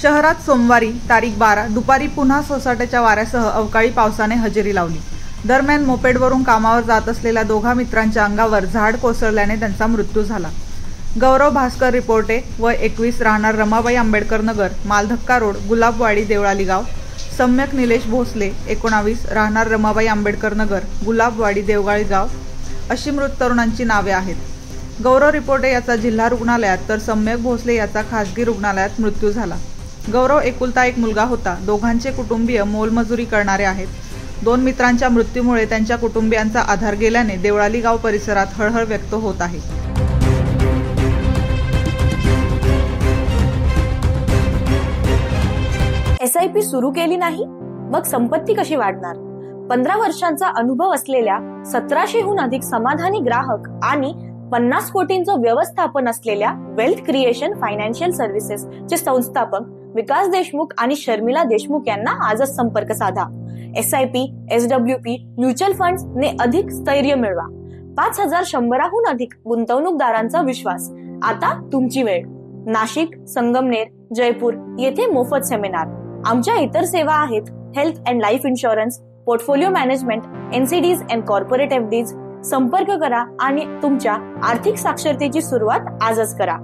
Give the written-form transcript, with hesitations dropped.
शहरात सोमवारी तारीख 12 दुपारी पुन्हा सोसाट्याच्या वाऱ्यासह अवकाळी पावसाने हजेरी लावली। दरम्यान मोपेडवरून कामावर जात असलेल्या दोघा मित्रांच्या अंगावर झाड कोसळल्याने त्यांचा मृत्यू झाला। गौरव भास्कर रिपोर्टे वय 21 राहणार रमाबाई आंबेडकर नगर मालधक्का रोड गुलाबवाडी देवळाली गाव। सम्यक निलेश भोसले 19 राहणार रमाबाई आंबेडकर नगर गुलाबवाडी देवळाली गाव अशी मृत तरुणांची नावे आहेत। गौरव रिपोर्टे याचा जिल्हा रुग्णालयात तर सम्यक भोसले याचा खासगी रुग्णालयात मृत्यू झाला। गौरव एकुलता एक मुलगा होता। दोघांचे कुटुंबीय मोलमजुरी करणारे आहेत। दोन मित्रांच्या मृत्यूमुळे त्यांच्या कुटुंबियांचा आधार गेल्याने देवळाली गाव परिसरात हळहळ व्यक्त होत आहे। SIP सुरू केली नाही मग संपत्ती कशी वाढणार? 15 वर्षांचा अनुभव असलेल्या 1700हून अधिक समाधानी ग्राहक आणि 50 कोटींचं व्यवस्थापन असलेल्या वेल्थ क्रिएशन फायनान्शियल सर्व्हिसेस चे संस्थापक विकास देशमुख आणि शर्मिला देशमुख यांना आजच संपर्क साधा। SIP, SWP, म्युच्युअल फंड्स ने अधिक स्थैर्य मिळवा। 5100हून अधिक गुंतवणूकदारांचा विश्वास। आता तुमची वेळ। नाशिक, संगमनेर, जयपूर येथे मोफत सेमिनार। आमच्या इतर सेवा आहेत health and life insurance, portfolio management, NCDs and corporate FDs। संपर्क करा आणि तुमच्या आर्थिक साक्षरतेची सुरुवात आजच करा।